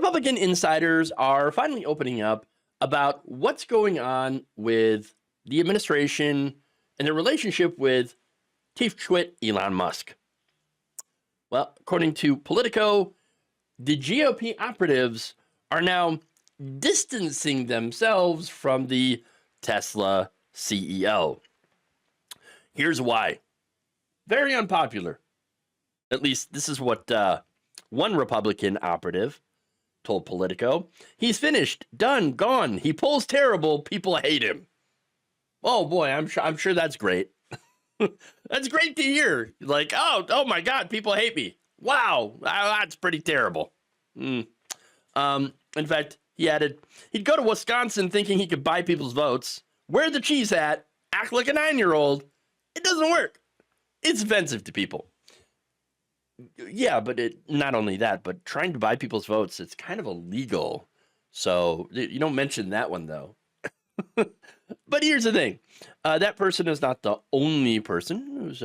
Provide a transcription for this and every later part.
Republican insiders are finally opening up about what's going on with the administration and their relationship with chief twit Elon Musk. Well, according to Politico, the GOP operatives are now distancing themselves from the Tesla CEO. Here's why. Very unpopular. At least this is what one Republican operative told Politico. He's finished, done, gone. He pulls terrible. People hate him. Oh boy, I'm sure that's great. That's great to hear. Like, oh my God, people hate me. Wow, that's pretty terrible. In fact, he added, he'd go to Wisconsin thinking he could buy people's votes, wear the cheese hat, act like a 9-year-old. It doesn't work. It's offensive to people. Yeah, but not only that, but trying to buy people's votes, it's kind of illegal. So you don't mention that one, though. But here's the thing. That person is not the only person who's,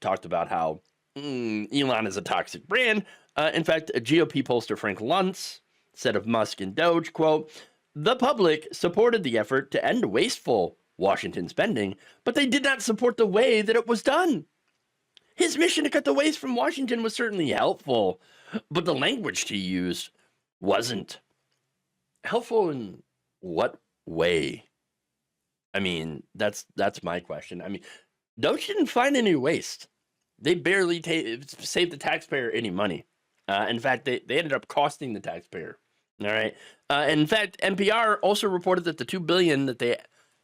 talked about how Elon is a toxic brand. In fact, a GOP pollster, Frank Luntz, said of Musk and Doge, quote, "The public supported the effort to end wasteful Washington spending, but they did not support the way that it was done. His mission to cut the waste from Washington was certainly helpful, but the language he used wasn't. Helpful in what way? I mean, that's my question. I mean, Doge didn't find any waste. They barely saved the taxpayer any money. In fact, they ended up costing the taxpayer. All right. In fact, NPR also reported that the $2 billion that they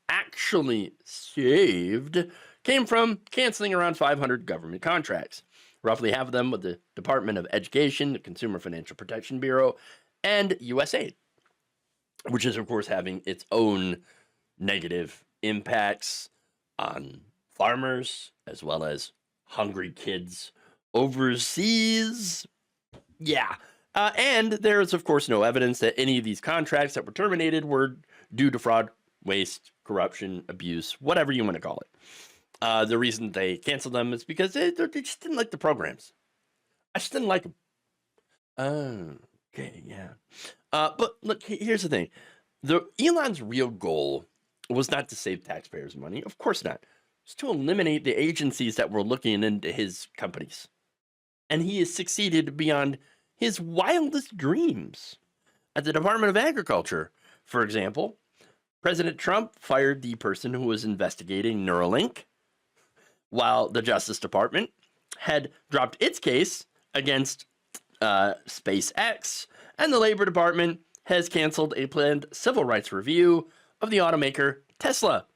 actually saved came from canceling around 500 government contracts, roughly half of them with the Department of Education, the Consumer Financial Protection Bureau, and USAID, which is, of course, having its own negative impacts on farmers as well as hungry kids overseas. Yeah. And there is, of course, no evidence that any of these contracts that were terminated were due to fraud, waste, corruption, abuse, whatever you want to call it. The reason they canceled them is because they just didn't like the programs. I just didn't like them. Okay, yeah. But look, here's the thing. Elon's real goal was not to save taxpayers' money. Of course not. It's to eliminate the agencies that were looking into his companies. And he has succeeded beyond his wildest dreams. At the Department of Agriculture, for example, President Trump fired the person who was investigating Neuralink, while the Justice Department had dropped its case against SpaceX, and the Labor Department has canceled a planned civil rights review of the automaker Tesla.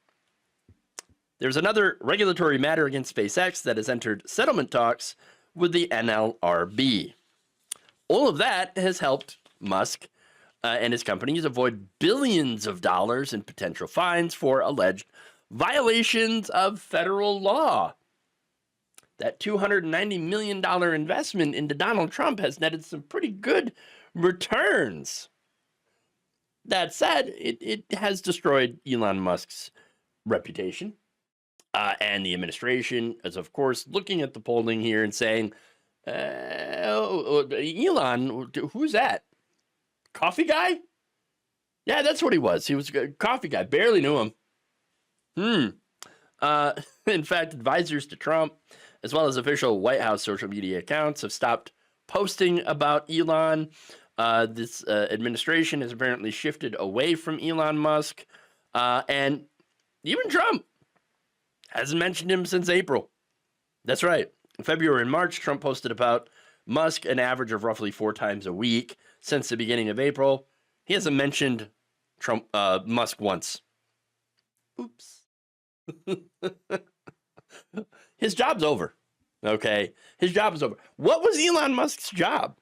There's another regulatory matter against SpaceX that has entered settlement talks with the NLRB. All of that has helped Musk and his companies avoid billions of dollars in potential fines for alleged violations of federal law. That $290 million investment into Donald Trump has netted some pretty good returns. That said, it has destroyed Elon Musk's reputation. And the administration is, of course, looking at the polling here and saying, Elon, who's that? Coffee guy? Yeah, that's what he was. He was a coffee guy. Barely knew him. In fact, advisors to Trump, as well as official White House social media accounts, have stopped posting about Elon. This administration has apparently shifted away from Elon Musk. And even Trump hasn't mentioned him since April. That's right. In February and March, Trump posted about Musk an average of roughly 4 times a week since the beginning of April. He hasn't mentioned Musk once. Oops. His job's over. Okay. His job is over. What was Elon Musk's job?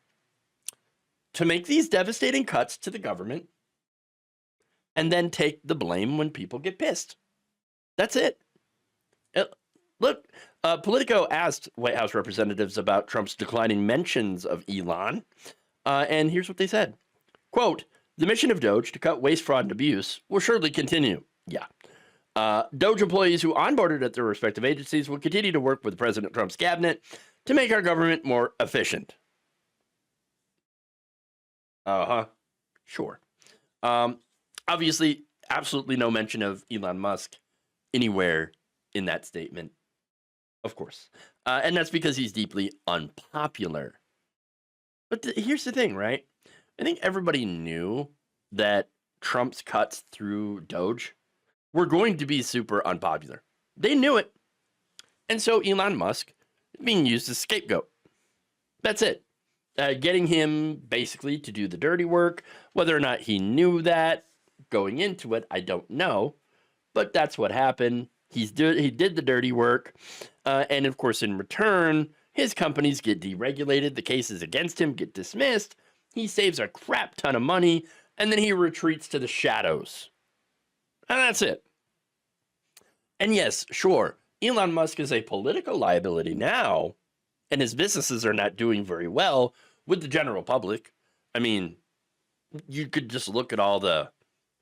To make these devastating cuts to the government and then take the blame when people get pissed. That's it. Look, Politico asked White House representatives about Trump's declining mentions of Elon. And here's what they said. Quote, "The mission of Doge to cut waste, fraud, and abuse will surely continue." Yeah. Doge employees who onboarded at their respective agencies will continue to work with President Trump's cabinet to make our government more efficient. Sure. Obviously, absolutely no mention of Elon Musk anywhere in that statement, of course. And that's because he's deeply unpopular. But here's the thing, right? I think everybody knew that Trump's cuts through Doge were going to be super unpopular. They knew it. And so Elon Musk is being used as scapegoat. That's it. Getting him basically to do the dirty work. Whether or not he knew that going into it, I don't know. But that's what happened. He did the dirty work. And of course, in return, his companies get deregulated. The cases against him get dismissed. He saves a crap ton of money. And then he retreats to the shadows. And that's it. And yes, sure, Elon Musk is a political liability now. And his businesses are not doing very well with the general public. I mean, you could just look at all the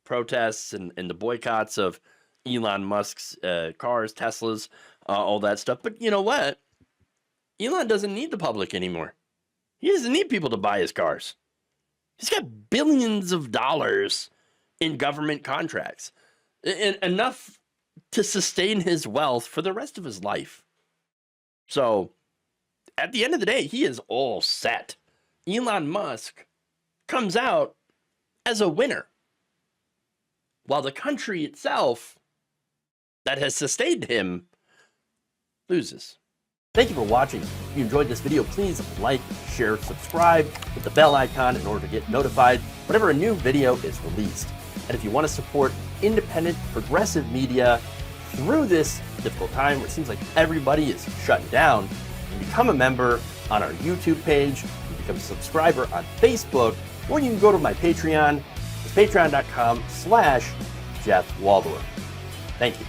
protests and the boycotts of Elon Musk's cars, Teslas, all that stuff. But you know what? Elon doesn't need the public anymore. He doesn't need people to buy his cars. He's got billions of dollars in government contracts. Enough to sustain his wealth for the rest of his life. So, at the end of the day, he is all set. Elon Musk comes out as a winner, while the country itself that has sustained him loses. Thank you for watching. If you enjoyed this video, please like, share, subscribe, hit the bell icon in order to get notified whenever a new video is released. And if you want to support independent, progressive media through this difficult time where it seems like everybody is shutting down, you become a member on our YouTube page, you become a subscriber on Facebook, or you can go to my Patreon. It's patreon.com/Jeff Waldorf. Thank you.